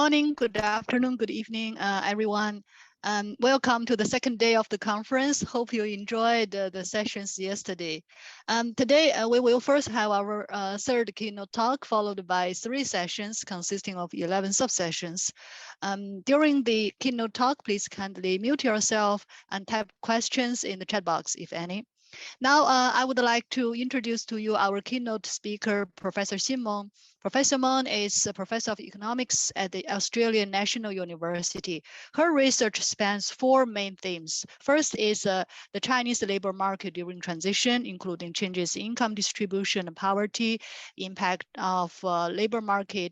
morning, good afternoon, good evening, everyone. Welcome to the second day of the conference. Hope you enjoyed the sessions yesterday. Today, we will first have our third keynote talk, followed by 3 sessions consisting of 11 subsessions. During the keynote talk, please kindly mute yourself and type questions in the chat box, if any. Now, I would like to introduce to you our keynote speaker, Professor Meng. Professor Meng is a professor of economics at the Australian National University. Her research spans 4 main themes. First is the Chinese labor market during transition, including changes in income distribution and poverty, impact of labor market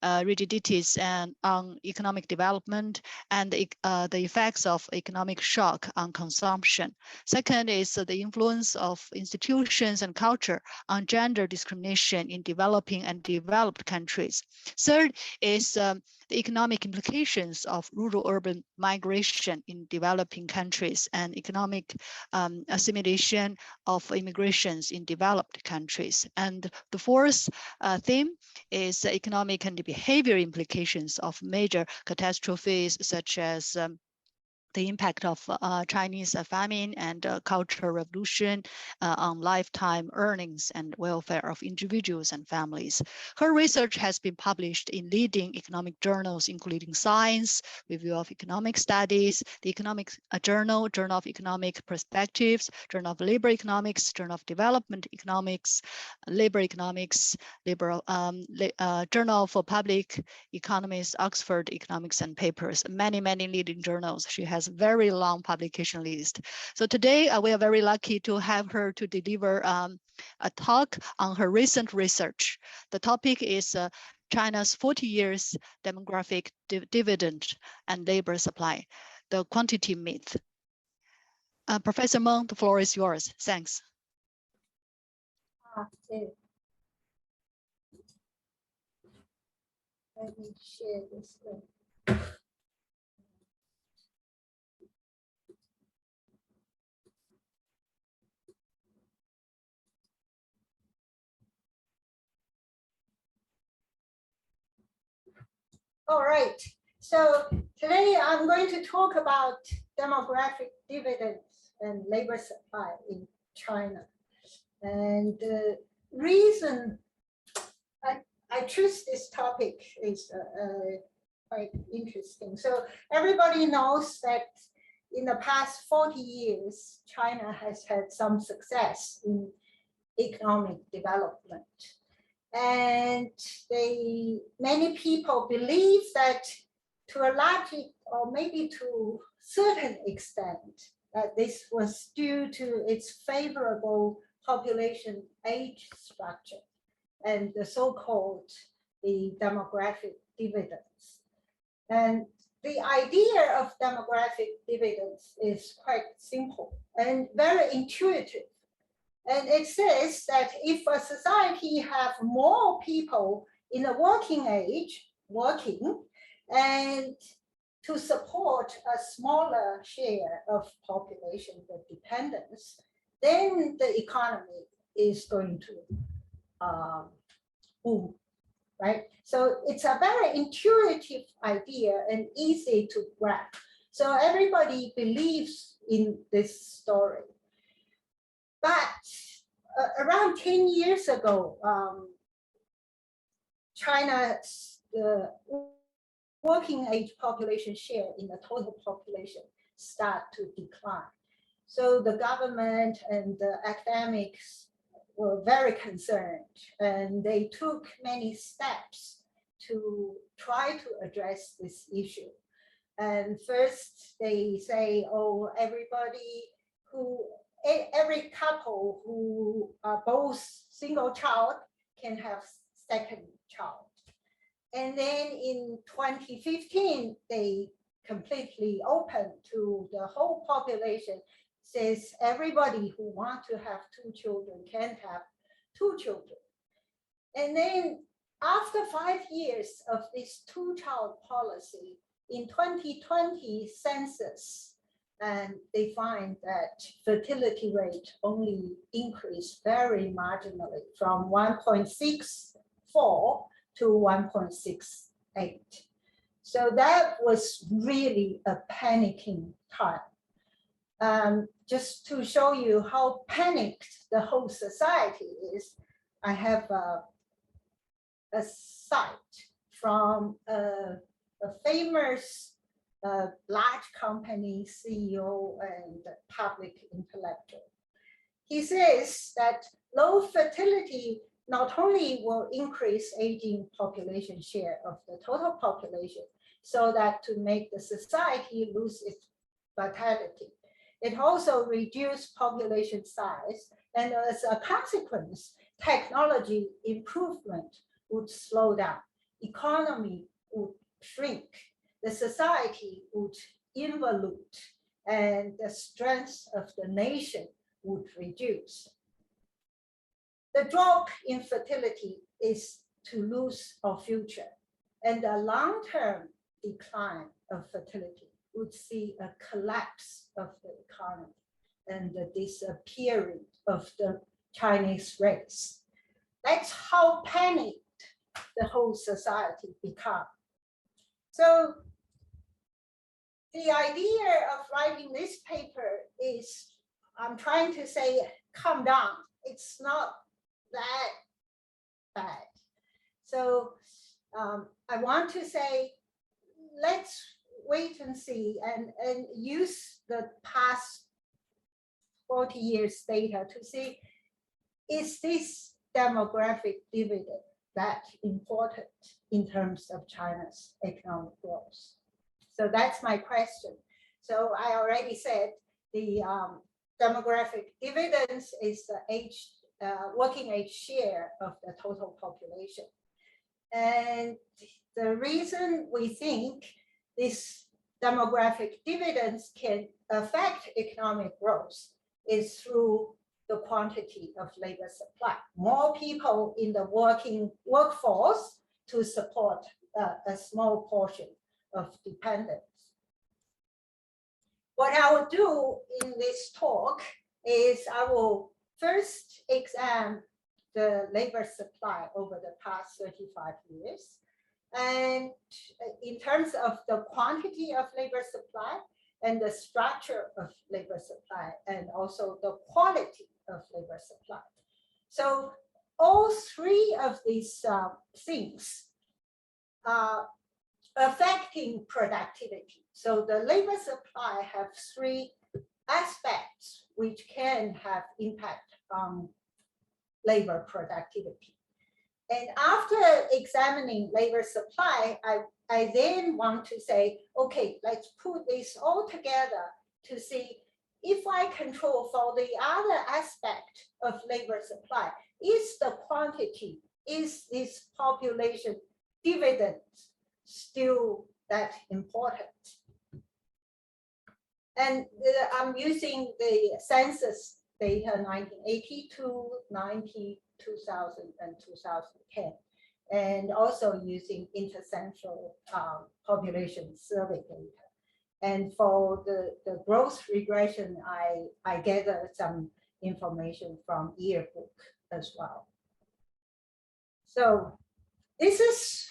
rigidities and on economic development, and the effects of economic shock on consumption. Second is the influence of institutions and culture on gender discrimination in developing and developed countries. Third is the economic implications of rural-urban migration in developing countries and economic assimilation of immigrations in developed countries. And the fourth theme is the economic and behavior implications of major catastrophes such as the impact of Chinese famine and cultural revolution on lifetime earnings and welfare of individuals and families. Her research has been published in leading economic journals, including Science, Review of Economic Studies, the Economic Journal, Journal of Economic Perspectives, Journal of Labor Economics, Journal of Development Economics, Labor Economics, Journal for Public Economists, Oxford Economics and Papers, many leading journals. She has very long publication list. So today we are very lucky to have her to deliver a talk on her recent research. The topic is China's 40 years demographic dividend and labor supply, the quantity myth. Professor Meng, the floor is yours. Thanks. Okay. Let me share this link. All right, so today I'm going to talk about demographic dividends and labor supply in China. And the reason I choose this topic is quite interesting. So everybody knows that in the past 40 years, China has had some success in economic development. And many people believe that to a large or maybe to a certain extent, that this was due to its favorable population age structure and the so-called the demographic dividends. And the idea of demographic dividends is quite simple and very intuitive. And it says that if a society have more people in the working age working, and to support a smaller share of population with dependence, then the economy is going to boom, right? So it's a very intuitive idea and easy to grasp. So everybody believes in this story. But around 10 years ago, China's working age population share in the total population start to decline. So the government and the academics were very concerned, and they took many steps to try to address this issue. And first they say, oh, every couple who are both single child can have second child. And then in 2015, they completely opened to the whole population, says everybody who wants to have 2 children can have 2 children. And then after 5 years of this 2-child policy, in 2020 census, and they find that fertility rate only increased very marginally from 1.64 to 1.68. So that was really a panicking time. Just to show you how panicked the whole society is, I have a cite from a famous large company CEO and public intellectual. He says that low fertility not only will increase aging population share of the total population, so that to make the society lose its vitality, it also reduced population size, and as a consequence, technology improvement would slow down, economy would shrink, the society would involute, and the strength of the nation would reduce. The drop in fertility is to lose our future, and the long-term decline of fertility would see a collapse of the economy and the disappearing of the Chinese race. That's how panicked the whole society become. So the idea of writing this paper is, I'm trying to say, calm down. It's not that bad. So I want to say, let's wait and see and use the past 40 years data to see, is this demographic dividend that important in terms of China's economic growth? So that's my question. So I already said the demographic dividends is the working age share of the total population. And the reason we think this demographic dividends can affect economic growth is through the quantity of labor supply. More people in the workforce to support a small portion of dependents. What I will do in this talk is I will first examine the labor supply over the past 35 years. And in terms of the quantity of labor supply and the structure of labor supply, and also the quality of labor supply. So all three of these things are affecting productivity. So the labor supply have three aspects which can have impact on labor productivity. And after examining labor supply, I then want to say, okay, let's put this all together to see if I control for the other aspect of labor supply, is the quantity, is this population dividend still that important? And I'm using the census data 1982, 90, 2000, and 2010, and also using intercentral population survey data. And for the growth regression, I gathered some information from yearbook as well. So this is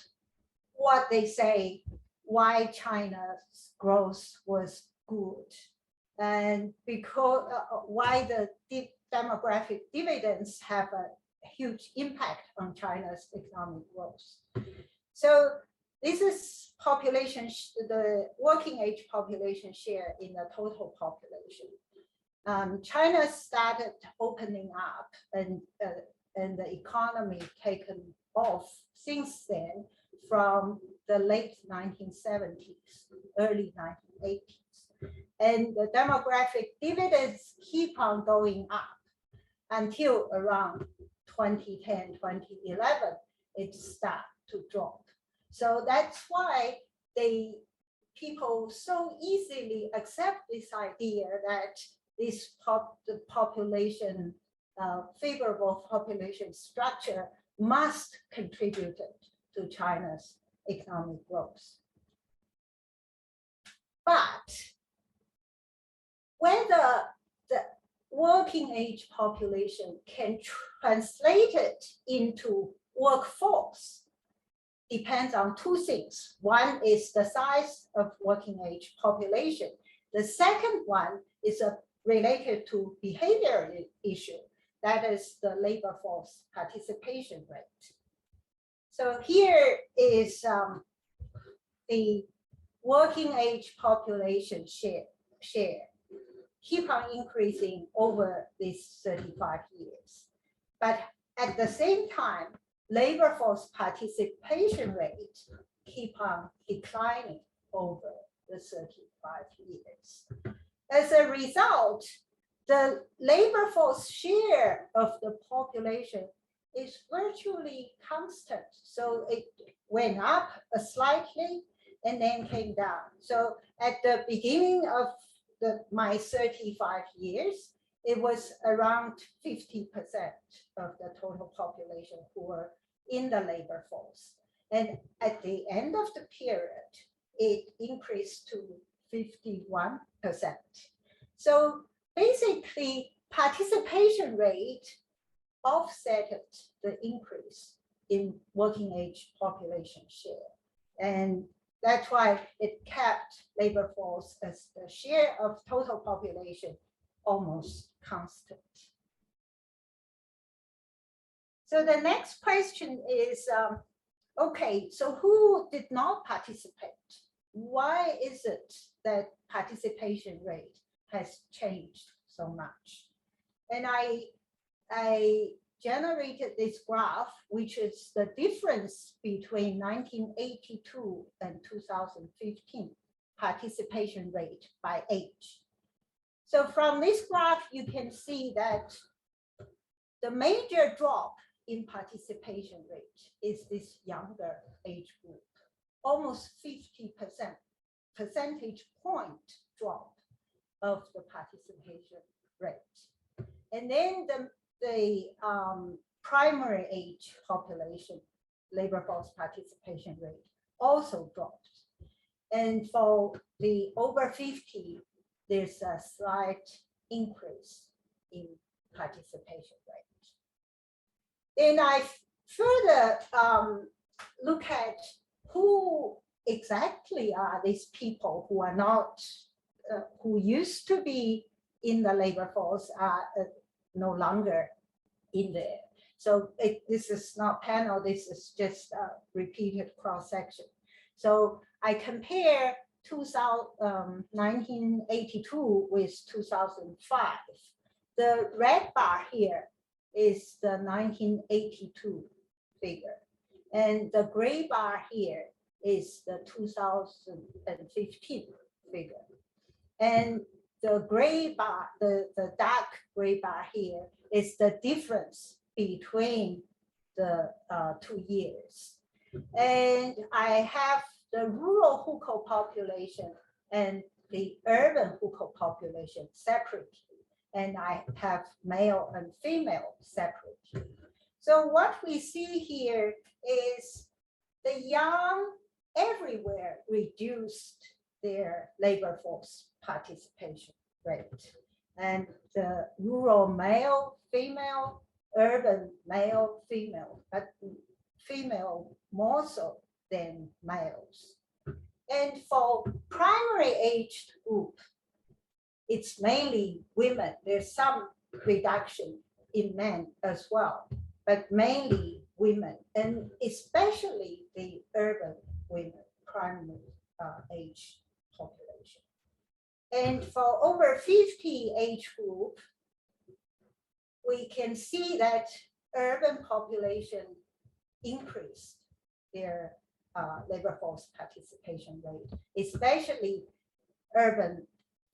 what they say, why China's growth was good, and because why the demographic dividends have a huge impact on China's economic growth. So this is population, the working age population share in the total population. China started opening up, and the economy taken off since then from the late 1970s, early 1980s. And the demographic dividends keep on going up until around 2010, 2011, it started to drop. So that's why people so easily accept this idea that this population, favorable population structure must contribute to China's economic growth. But when the working age population can translate it into workforce, depends on two things. One is the size of working age population. The second one is related to behavioral issue. That is the labor force participation rate. So here is the working age population share keep on increasing over these 35 years. But at the same time, labor force participation rate keep on declining over the 35 years. As a result, the labor force share of the population is virtually constant. So it went up slightly and then came down. So at the beginning of my 35 years, it was around 50% of the total population who were in the labor force. And at the end of the period, it increased to 51%. So basically, participation rate offset the increase in working age population share. And that's why it kept labor force as the share of total population almost constant. So the next question is, okay, so who did not participate? Why is it that participation rate has changed so much? And I generated this graph, which is the difference between 1982 and 2015 participation rate by age. So from this graph, you can see that the major drop in participation rate is this younger age group, almost 50% percentage point drop of the participation rate. And then the primary age population labor force participation rate also drops. And for the over 50, there's a slight increase in participation rate. Then I further look at who exactly are these people who are not, who used to be in the labor force are no longer in there. So this is not panel, this is just a repeated cross-section. So I compare 1982 with 2005. The red bar here is the 1982 figure. And the gray bar here is the 2015 figure. And the gray bar, the dark gray bar here is the difference between the 2 years. And I have the rural hukou population and the urban hukou population separately. And I have male and female separately. So what we see here is the young everywhere reduced their labor force participation rate. And the rural male, female, urban male, female, but female more so than males. And for primary aged group, it's mainly women. There's some reduction in men as well, but mainly women, and especially the urban women, primary age population. And for over 50 age group, we can see that urban population increased their labor force participation rate, especially urban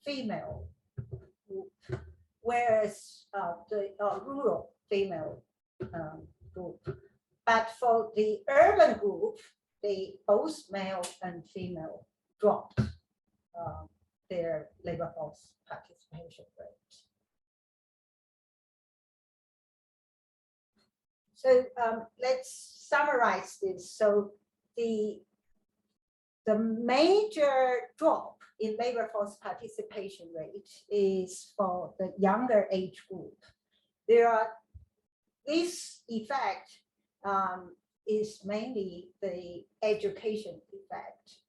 female group, whereas the rural female group. But for the urban group, both male and female dropped their labor force participation rate. So let's summarize this. So the major drop in labor force participation rate is for the younger age group. There are this effect is mainly the education effect.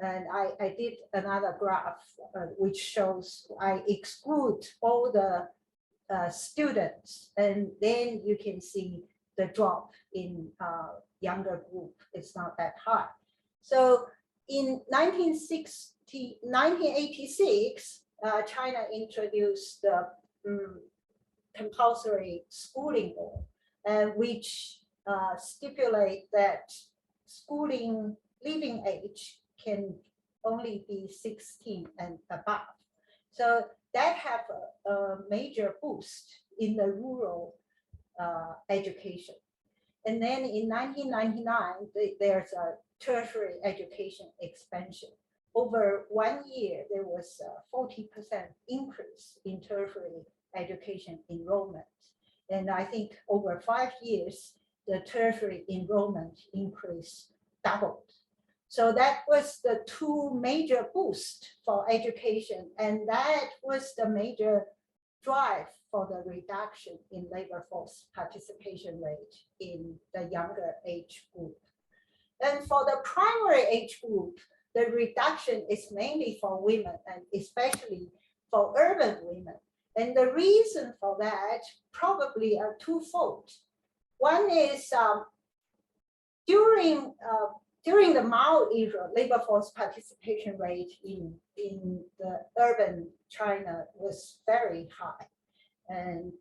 And I did another graph which shows I exclude all the students, and then you can see the drop in younger group. It's not that high. So in 1986, China introduced the compulsory schooling law, which stipulate that schooling leaving age can only be 16 and above. So that have a major boost in the rural education. And then in 1999, there's a tertiary education expansion. Over 1 year, there was a 40% increase in tertiary education enrollment. And I think over 5 years, the tertiary enrollment increase doubled. So that was the two major boosts for education. And that was the major drive for the reduction in labor force participation rate in the younger age group. And for the primary age group, the reduction is mainly for women, and especially for urban women. And the reason for that probably are twofold. One is during the Mao era, labor force participation rate in the urban China was very high. And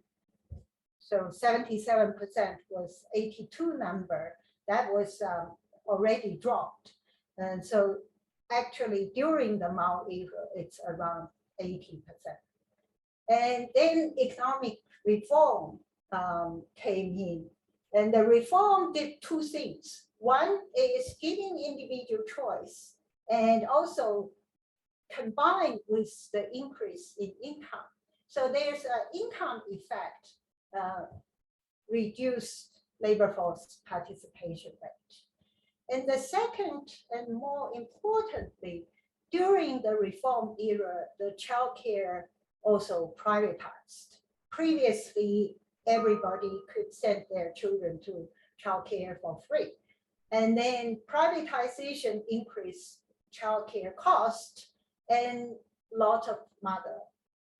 so 77% was 82 number. That was already dropped. And so actually during the Mao era, it's around 80%. And then economic reform came in. And the reform did two things. One is giving individual choice, and also combined with the increase in income. So there's an income effect, reduced labor force participation rate. And the second and more importantly, during the reform era, the childcare also privatized. Previously, everybody could send their children to childcare for free. And then privatization increased childcare cost, and lots of mothers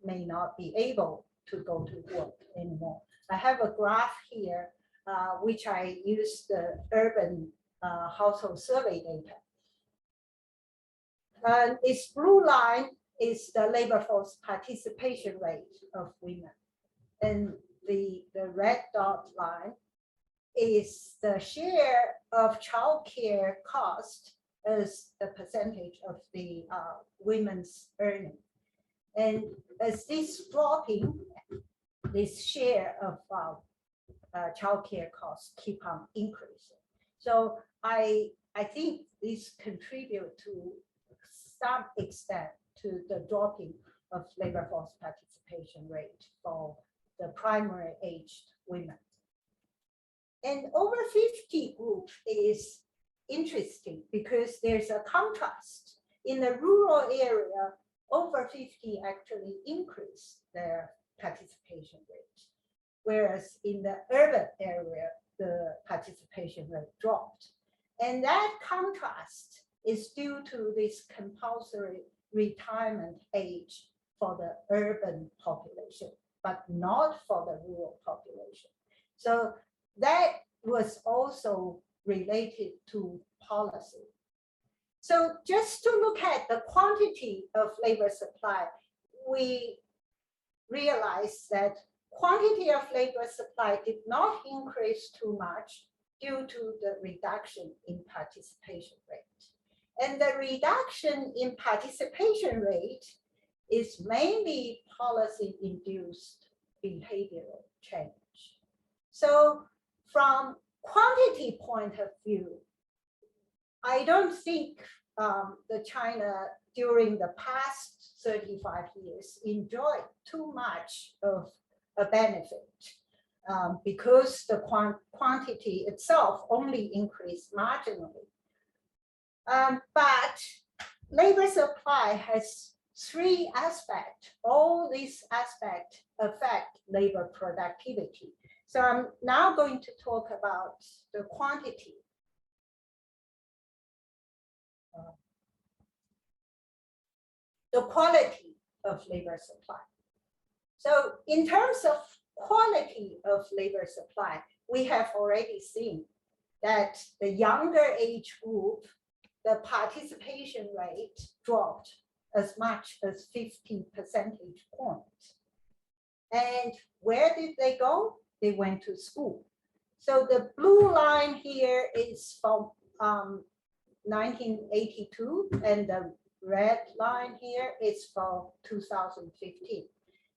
may not be able to go to work anymore. I have a graph here, which I use the urban household survey data. This blue line is the labor force participation rate of women. And the red dot line is the share of childcare cost as the percentage of the women's earning. And as this dropping, this share of childcare costs keep on increasing. So I think this contribute to some extent to the dropping of labor force participation rate for the primary aged women. And over 50 group is interesting because there's a contrast. In the rural area, over 50 actually increase their participation rate, whereas in the urban area, the participation rate dropped. And that contrast is due to this compulsory retirement age for the urban population, but not for the rural population. So that was also related to policy. So just to look at the quantity of labor supply, we realized that quantity of labor supply did not increase too much due to the reduction in participation rate. And the reduction in participation rate is mainly policy-induced behavioral change. So from quantity point of view, I don't think the China during the past 35 years enjoyed too much of a benefit because the quantity itself only increased marginally. But labor supply has three aspects. All these aspects affect labor productivity. So I'm now going to talk about the quantity. The quality of labor supply. So in terms of quality of labor supply, we have already seen that the younger age group, the participation rate dropped as much as 50 percentage points. And where did they go? They went to school. So the blue line here is from 1982, and the red line here is from 2015.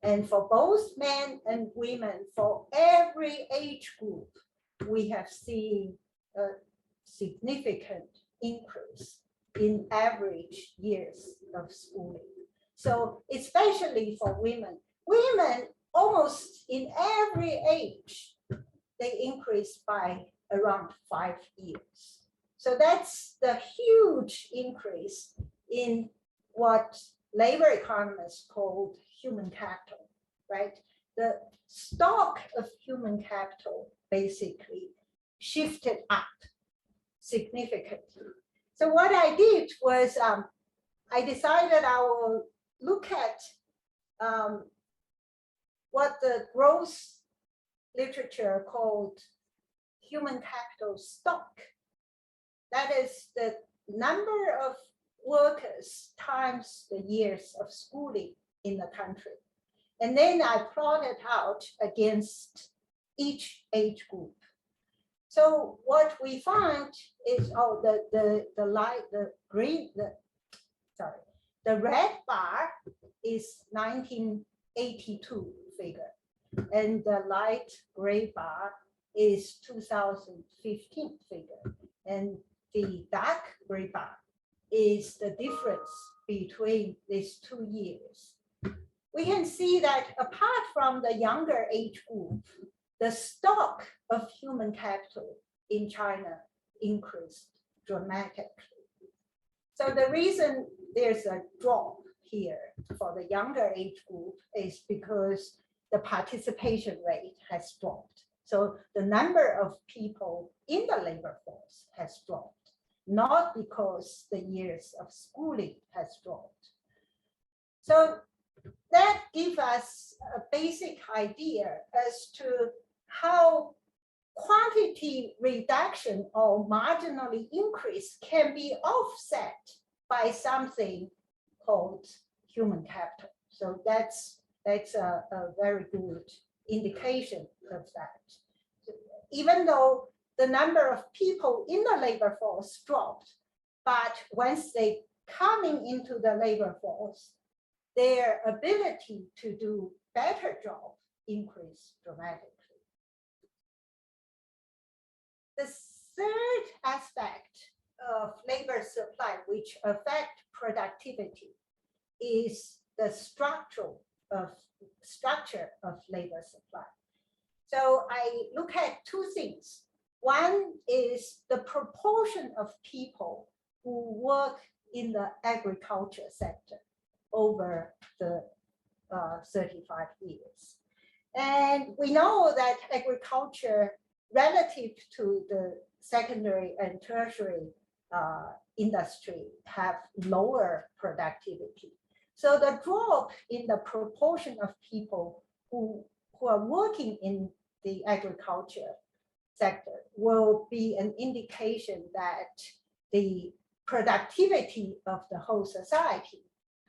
And for both men and women, for every age group, we have seen a significant increase in average years of schooling. So especially for women, almost in every age, they increase by around 5 years. So that's the huge increase in what labor economists called human capital, right? The stock of human capital basically shifted up significantly. So what I did was I decided I will look at what the growth literature called human capital stock. That is the number of workers times the years of schooling in the country. And then I plotted out against each age group. So what we find is, the red bar is 1982 figure, and the light gray bar is 2015 figure, and the dark gray bar is the difference between these 2 years. We can see that apart from the younger age group, the stock of human capital in China increased dramatically. So the reason there's a drop here for the younger age group is because the participation rate has dropped. So the number of people in the labor force has dropped, not because the years of schooling has dropped. So that gives us a basic idea as to how quantity reduction or marginally increase can be offset by something called human capital. So that's a very good indication of that. Even though the number of people in the labor force dropped, but once they coming into the labor force, their ability to do better job increased dramatically. The third aspect of labor supply which affect productivity is the structure of labor supply. So I look at 2 things. One is the proportion of people who work in the agriculture sector over the 35 years. And we know that agriculture relative to the secondary and tertiary industry have lower productivity. So the drop in the proportion of people who are working in the agriculture sector will be an indication that the productivity of the whole society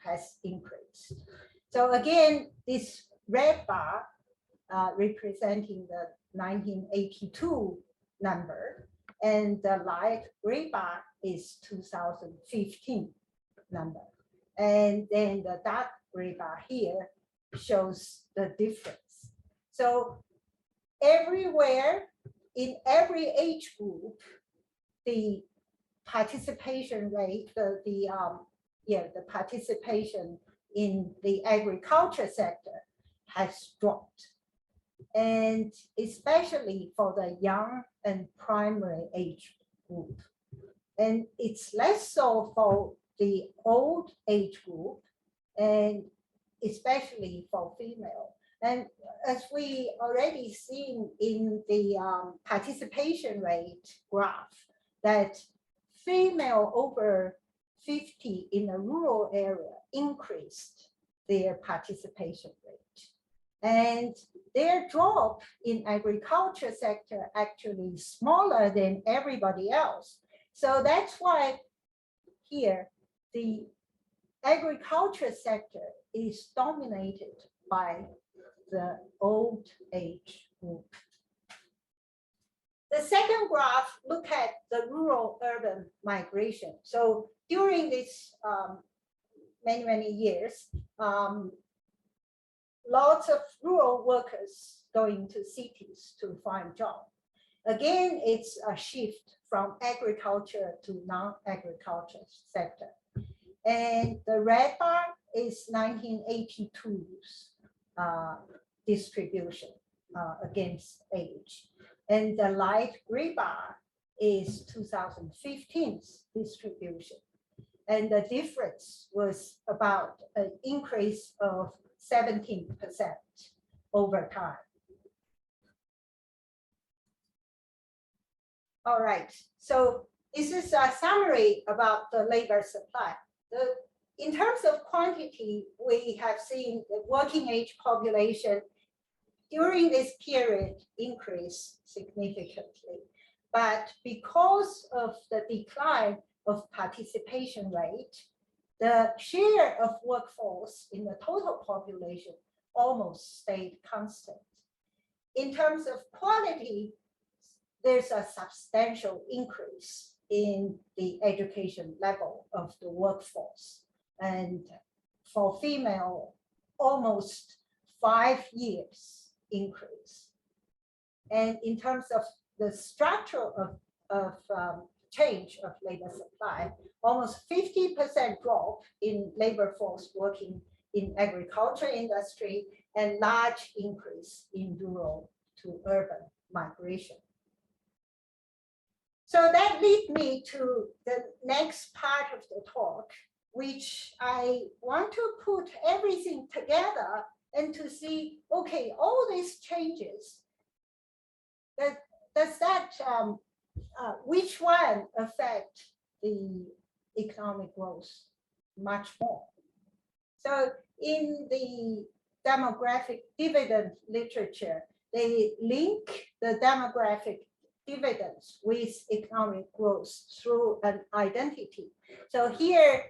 has increased. So again, this red bar representing the 1982 number, and the light gray bar is 2015 number. And then the dark gray bar here shows the difference. So everywhere, in every age group, the participation rate, the participation in the agriculture sector has dropped. And especially for the young and primary age group. And it's less so for the old age group, and especially for female. And as we already seen in the participation rate graph, that female over 50 in a rural area increased their participation rate. And their drop in agriculture sector actually smaller than everybody else. So that's why here the agriculture sector is dominated by the old age group. The second graph look at the rural-urban migration. So during this many years, lots of rural workers going to cities to find jobs. Again, it's a shift from agriculture to non-agriculture sector. And the red bar is 1982's distribution against age. And the light gray bar is 2015's distribution. And the difference was about an increase of 17% over time. All right, so this is a summary about the labor supply. In terms of quantity, we have seen the working age population during this period increase significantly. But because of the decline of participation rate, the share of workforce in the total population almost stayed constant. In terms of quality, there's a substantial increase in the education level of the workforce. And for female, almost 5 years increase. And in terms of the structure of change of labor supply, almost 50% drop in labor force working in agriculture industry and large increase in rural to urban migration. So that leads me to the next part of the talk, which I want to put everything together and to see, okay, all these changes, which one affect the economic growth much more? So in the demographic dividend literature, they link the demographic dividends with economic growth through an identity. So here,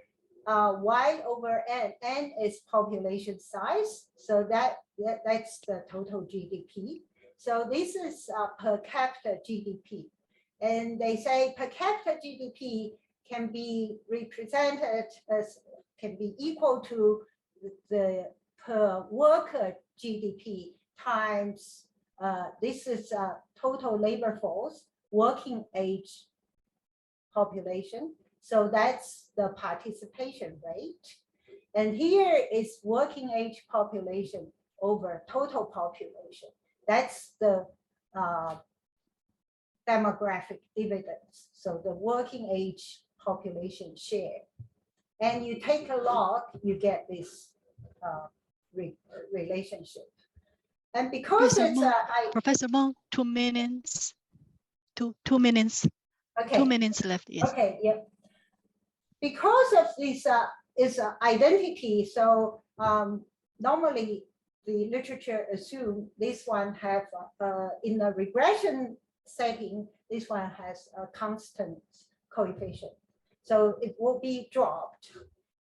Y over N is population size. So that's the total GDP. So this is per capita GDP. And they say per capita GDP can be represented as, can be equal to the per worker GDP times, this is total labor force, working age population. So that's the participation rate. And here is working age population over total population. That's the demographic dividends. So the working age population share. And you take a log, you get this relationship. And because Professor it's Meng, Professor Meng, 2 minutes. Two minutes. Okay. 2 minutes left. Yes. Okay. Yep. Because of this is identity, so normally the literature assume this one have in a regression setting, this one has a constant coefficient, so it will be dropped.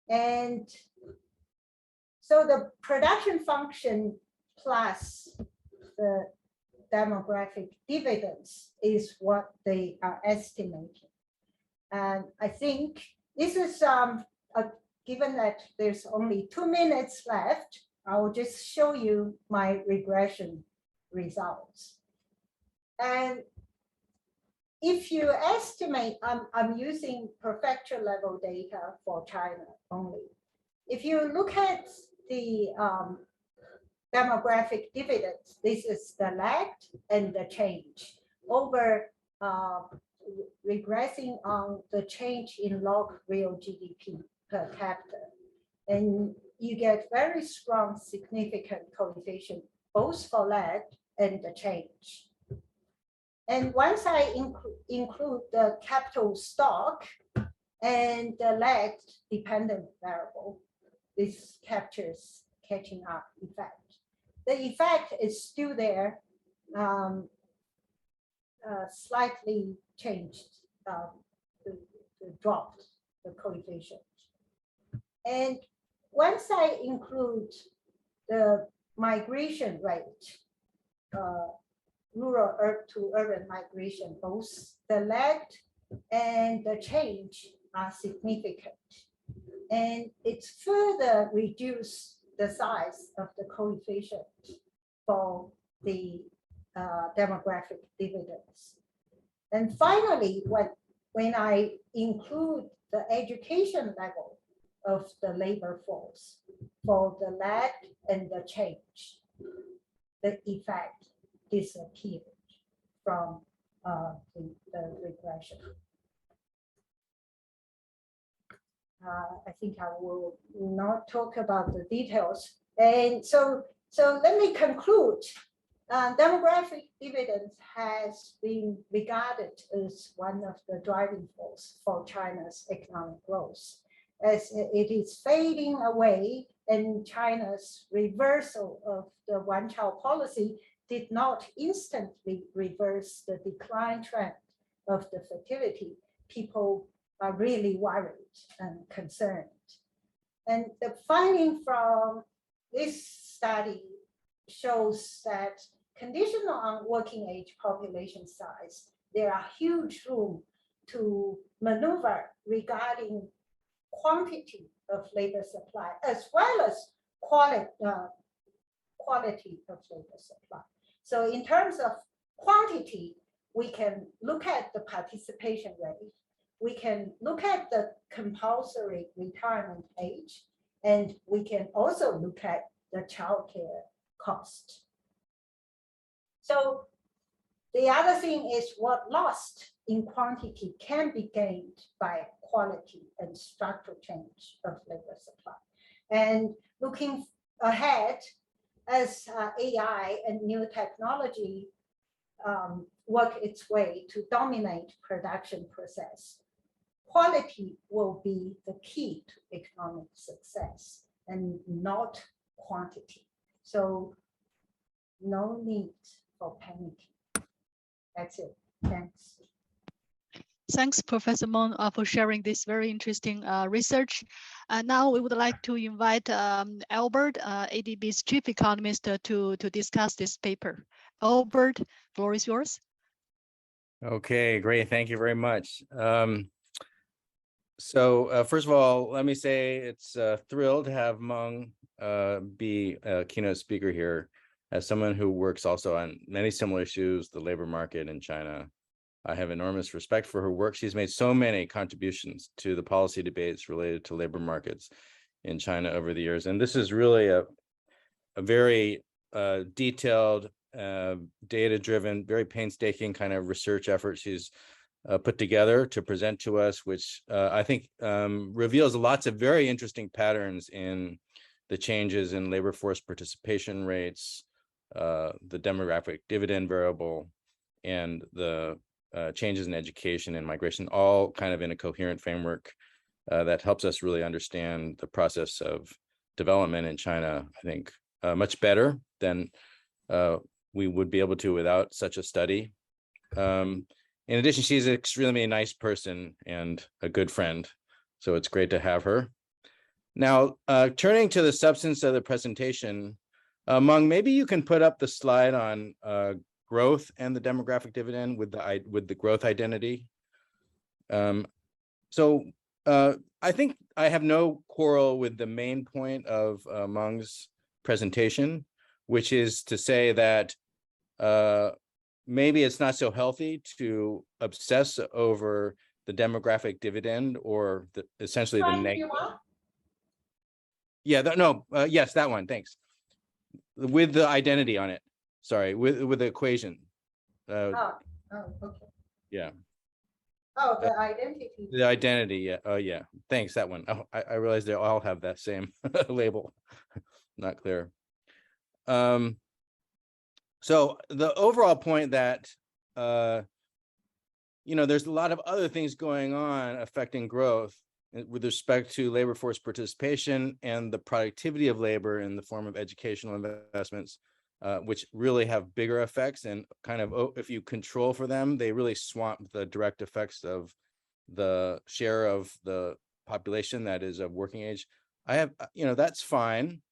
And so the production function plus the demographic dividends is what they are estimating. And I think this is given that there's only 2 minutes left, I will just show you my regression results. And if you estimate, I'm using prefecture level data for China only. If you look at the demographic dividends, this is the lagged and the change over regressing on the change in log real GDP per capita. And you get very strong significant coefficient both for lag and the change. And once I include the capital stock and the lag dependent variable, this captures catching up effect. The effect is still there, slightly changed, dropped the coefficient. And once I include the migration rate, rural to urban migration, both the lag and the change are significant. And it's further reduced the size of the coefficient for the demographic dividends. And finally, when I include the education level of the labor force for the lag and the change, the effect disappeared from the regression. I think I will not talk about the details. And so let me conclude. Demographic dividends has been regarded as one of the driving force for China's economic growth, as it is fading away, and China's reversal of the one-child policy did not instantly reverse the decline trend of the fertility. People are really worried and concerned. And the finding from this study shows that conditional on working age population size, there are huge room to maneuver regarding quantity of labor supply as well as quality of labor supply. So in terms of quantity, we can look at the participation rate, we can look at the compulsory retirement age, and we can also look at the childcare cost. So the other thing is what lost in quantity can be gained by quality and structural change of labor supply. And looking ahead, as AI and new technology work its way to dominate production process, quality will be the key to economic success and not quantity. So no need for panicking. That's it. Thanks. Thanks, Professor Meng, for sharing this very interesting research. Now we would like to invite Albert, ADB's chief economist, to discuss this paper. Albert, floor is yours. Okay, great. Thank you very much. So first of all, let me say it's thrilled to have Meng be a keynote speaker here. As someone who works also on many similar issues, the labor market in China, I have enormous respect for her work. She's made so many contributions to the policy debates related to labor markets in China over the years. And this is really a very detailed, data-driven, very painstaking kind of research effort she's put together to present to us, which I think reveals lots of very interesting patterns in the changes in labor force participation rates, the demographic dividend variable, and the changes in education and migration, all kind of in a coherent framework that helps us really understand the process of development in China, I think, much better than we would be able to without such a study. In addition, she's an extremely nice person and a good friend, so it's great to have her. Now, turning to the substance of the presentation, Meng, maybe you can put up the slide on growth and the demographic dividend with the growth identity. So I think I have no quarrel with the main point of Meng's presentation, which is to say that maybe it's not so healthy to obsess over the demographic dividend or essentially the negative. Yeah, yes, that one, thanks. With the identity on it, sorry, with the equation. Okay. Yeah. Oh, the identity. The identity, yeah. Oh, yeah. Thanks, that one. Oh, I realize they all have that same label. Not clear. So the overall point that, there's a lot of other things going on affecting growth with respect to labor force participation and the productivity of labor in the form of educational investments, which really have bigger effects, and kind of, if you control for them, they really swamp the direct effects of the share of the population that is of working age. That's fine.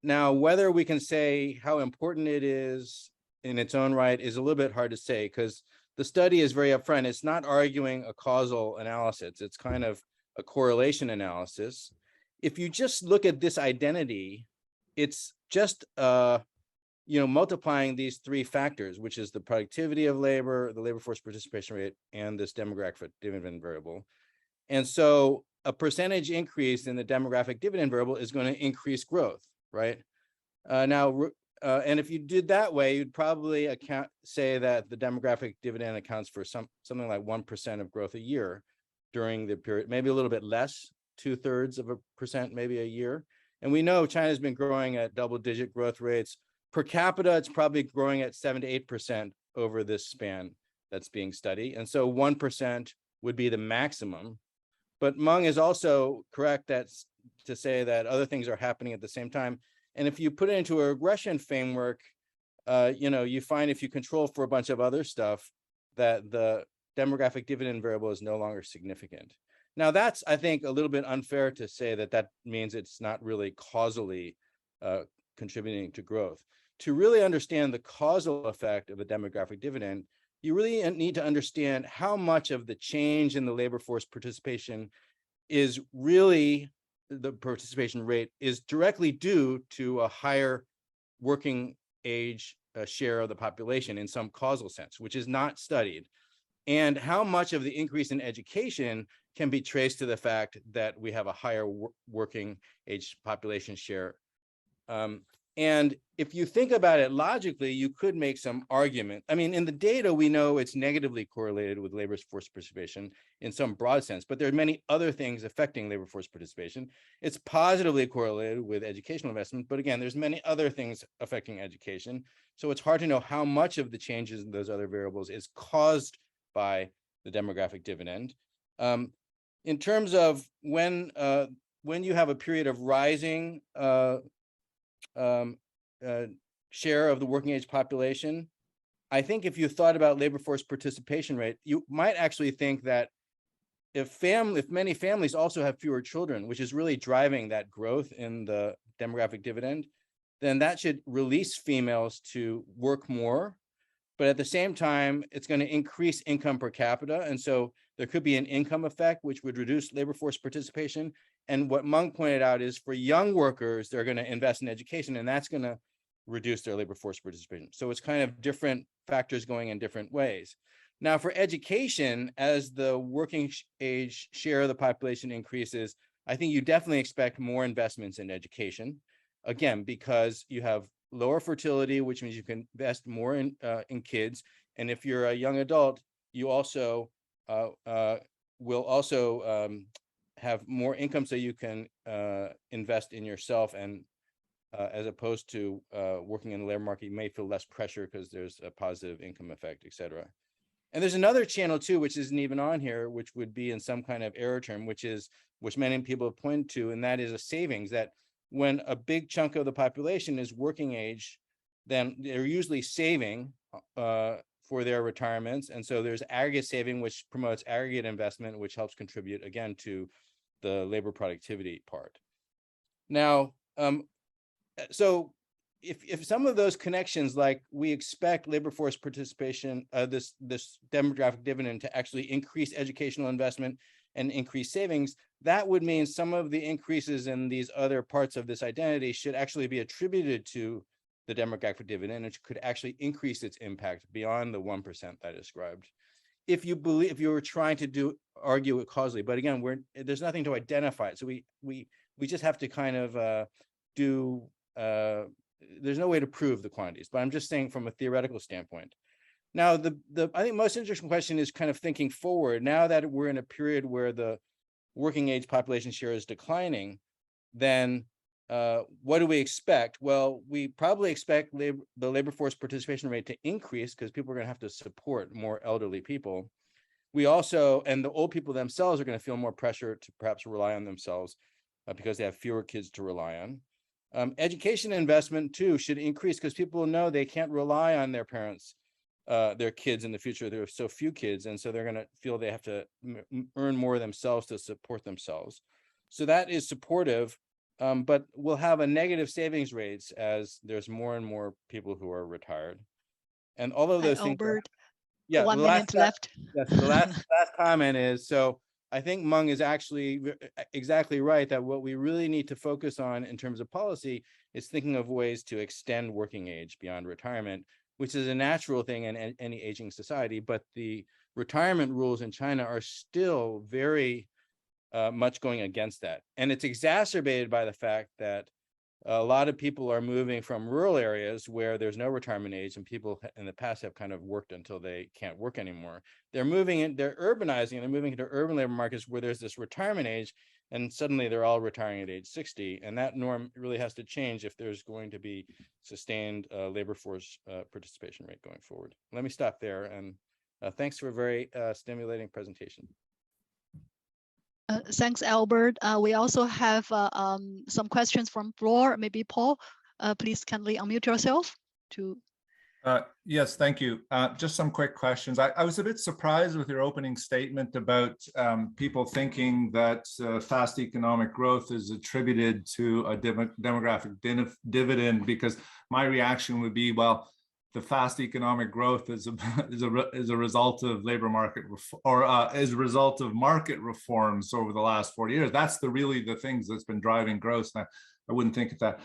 Now, whether we can say how important it is in its own right is a little bit hard to say, because the study is very upfront. It's not arguing a causal analysis. It's kind of a correlation analysis. If you just look at this identity, it's just multiplying these three factors, which is the productivity of labor, the labor force participation rate, and this demographic dividend variable. And so a percentage increase in the demographic dividend variable is going to increase growth, right? And if you did that way, you'd probably say that the demographic dividend accounts for something like 1% of growth a year during the period, maybe a little bit less, 2/3%, maybe a year. And we know China's been growing at double-digit growth rates. Per capita, it's probably growing at 7 to 8% over this span that's being studied. And so 1% would be the maximum. But Meng is also correct to say that other things are happening at the same time. And if you put it into a regression framework, you find if you control for a bunch of other stuff, that the demographic dividend variable is no longer significant. Now, that's, I think, a little bit unfair to say that means it's not really causally contributing to growth. To really understand the causal effect of a demographic dividend, you really need to understand how much of the change in the labor force participation is really, the participation rate is directly due to a higher working age share of the population in some causal sense, which is not studied, and how much of the increase in education can be traced to the fact that we have a higher working age population share. And if you think about it logically, you could make some argument. I mean, in the data, we know it's negatively correlated with labor force participation in some broad sense, but there are many other things affecting labor force participation. It's positively correlated with educational investment, but again, there's many other things affecting education. So it's hard to know how much of the changes in those other variables is caused by the demographic dividend. In terms of when you have a period of rising share of the working age population, I think if you thought about labor force participation rate, you might actually think that if many families also have fewer children, which is really driving that growth in the demographic dividend, then that should release females to work more. But at the same time, it's going to increase income per capita. And so there could be an income effect, which would reduce labor force participation. And what Meng pointed out is for young workers, they're going to invest in education, and that's going to reduce their labor force participation. So it's kind of different factors going in different ways. Now, for education, as the working age share of the population increases, I think you definitely expect more investments in education. Again, because you have lower fertility, which means you can invest more in kids. And if you're a young adult, you also will also have more income, so you can invest in yourself, and as opposed to working in the labor market, you may feel less pressure because there's a positive income effect, et cetera. And there's another channel too, which isn't even on here, which would be in some kind of error term, which many people have pointed to, and that is a savings. That when a big chunk of the population is working age, then they're usually saving for their retirements. And so there's aggregate saving, which promotes aggregate investment, which helps contribute again to the labor productivity part. Now, so if some of those connections, like we expect labor force participation, this demographic dividend to actually increase educational investment and increase savings, that would mean some of the increases in these other parts of this identity should actually be attributed to the demographic dividend, and could actually increase its impact beyond the 1% that I described. If you were trying to argue it causally, but again, there's nothing to identify it. So we just have to kind of there's no way to prove the quantities, but I'm just saying from a theoretical standpoint. Now, I think most interesting question is kind of thinking forward. Now that we're in a period where the working age population share is declining, then what do we expect? Well, we probably expect the labor force participation rate to increase because people are going to have to support more elderly people. We also, and the old people themselves are going to feel more pressure to perhaps rely on themselves because they have fewer kids to rely on. Education investment too should increase because people know they can't rely on their parents, their kids in the future. There are so few kids, and so they're going to feel they have to earn more themselves to support themselves. So that is supportive. But we'll have a negative savings rates as there's more and more people who are retired. And all of Hi, those things. Albert. Yeah, 1 minute left. Yes, the last comment is, so I think Meng is actually exactly right that what we really need to focus on in terms of policy is thinking of ways to extend working age beyond retirement, which is a natural thing in any aging society. But the retirement rules in China are still very much going against that. And it's exacerbated by the fact that a lot of people are moving from rural areas where there's no retirement age, and people in the past have kind of worked until they can't work anymore. They're moving in, they're urbanizing, and they're moving into urban labor markets where there's this retirement age, and suddenly they're all retiring at age 60. And that norm really has to change if there's going to be sustained labor force participation rate going forward. Let me stop there, and thanks for a very stimulating presentation. Thanks, Albert. We also have some questions from floor. Maybe Paul, please kindly unmute yourself to. Yes, thank you. Just some quick questions. I was a bit surprised with your opening statement about people thinking that fast economic growth is attributed to a demographic dividend, because my reaction would be, well, the fast economic growth is a result of labor market as a result of market reforms over the last 40 years. That's really the things that's been driving growth. I wouldn't think of that.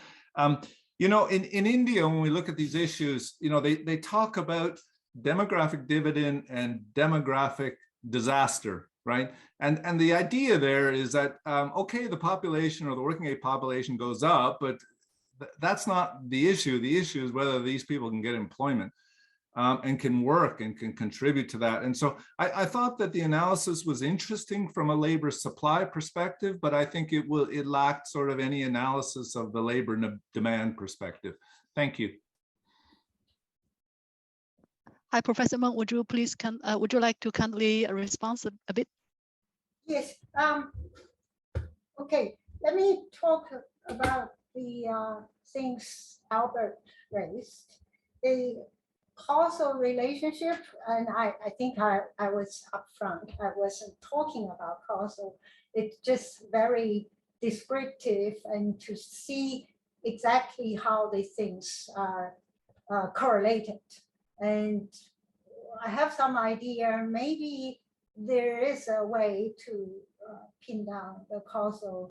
You know, in India, when we look at these issues, you know, they talk about demographic dividend and demographic disaster, right? And the idea there is that, okay, the population or the working age population goes up, but that's not the issue. The issue is whether these people can get employment and can work and can contribute to that. And so I thought that the analysis was interesting from a labor supply perspective, but I think it lacked sort of any analysis of the labor demand perspective. Thank you. Hi, Professor Meng, would you please would you like to kindly respond a bit? Yes. Okay, let me talk about the things Albert raised. The causal relationship, and I think I was upfront. I wasn't talking about causal. It's just very descriptive, and to see exactly how the things are correlated. And I have some idea, maybe there is a way to pin down the causal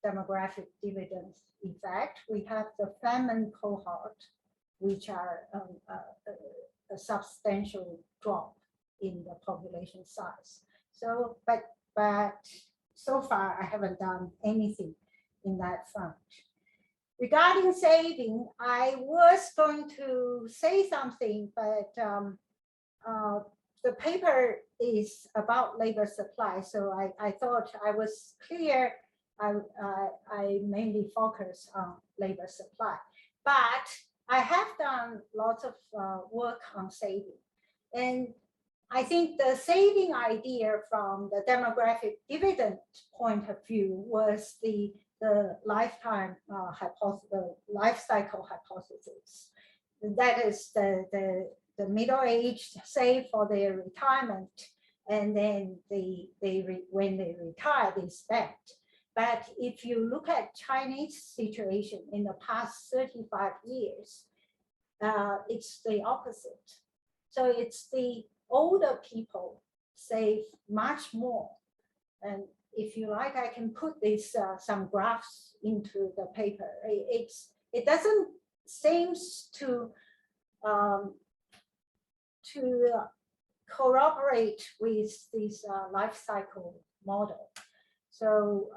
demographic dividends. In fact, we have the famine cohort, which are a substantial drop in the population size. So, but so far I haven't done anything in that front. Regarding saving, I was going to say something, but the paper is about labor supply, so I thought I was clear. I mainly focus on labor supply, but I have done lots of work on saving. And I think the saving idea from the demographic dividend point of view was the lifetime hypothesis, the life cycle hypothesis. That is the middle-aged save for their retirement, and then when they retire, they spend. But if you look at Chinese situation in the past 35 years, it's the opposite. So it's the older people save much more. And if you like, I can put this some graphs into the paper. It doesn't seem to corroborate with this life cycle model. So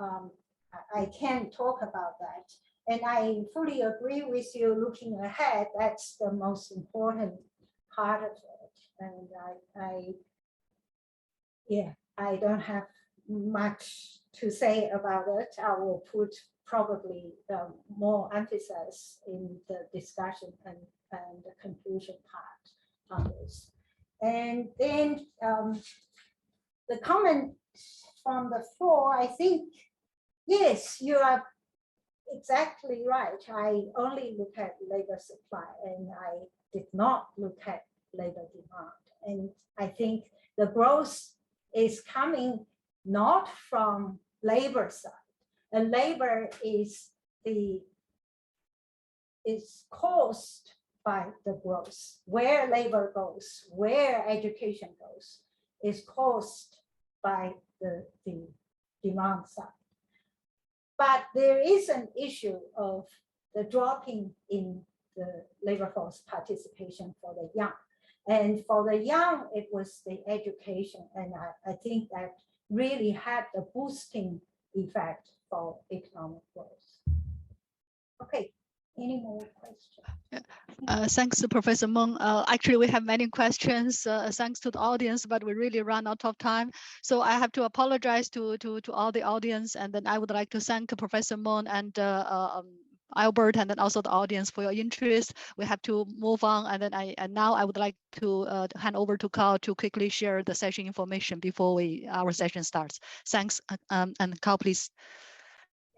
I can't talk about that. And I fully agree with you looking ahead, that's the most important part of it. And I don't have much to say about it. I will put probably more emphasis in the discussion and the conclusion part of this. And then the comment from the floor, I think, yes, you are exactly right. I only look at labor supply and I did not look at labor demand. And I think the growth is coming not from labor side. And labor is caused by the growth. Where labor goes, where education goes, is caused by the demand side. But there is an issue of the dropping in the labor force participation for the young. And for the young, it was the education. And I think that really had the boosting effect for economic growth. Okay, any more questions? Thanks to Professor Meng. Actually, we have many questions, thanks to the audience, but we really run out of time. So I have to apologize to all the audience, and then I would like to thank Professor Meng and Albert, and then also the audience for your interest. We have to move on, and then now I would like to hand over to Carl to quickly share the session information before our session starts. Thanks, and Carl, please.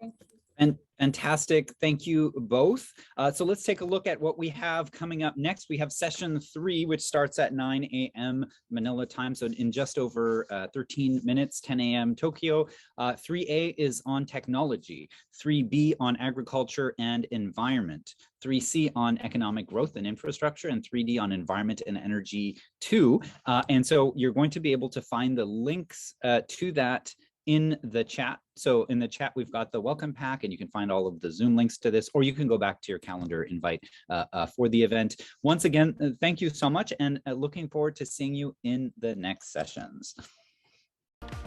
Thank you. And fantastic. Thank you both. So let's take a look at what we have coming up next. We have session 3, which starts at 9 a.m. Manila time. So in just over 13 minutes, 10 a.m. Tokyo. 3A is on technology, 3B on agriculture and environment, 3C on economic growth and infrastructure, and 3D on environment and energy 2. And so you're going to be able to find the links to that in the chat. So in the chat, we've got the welcome pack, and you can find all of the Zoom links to this, or you can go back to your calendar invite for the event. Once again, thank you so much, and looking forward to seeing you in the next sessions.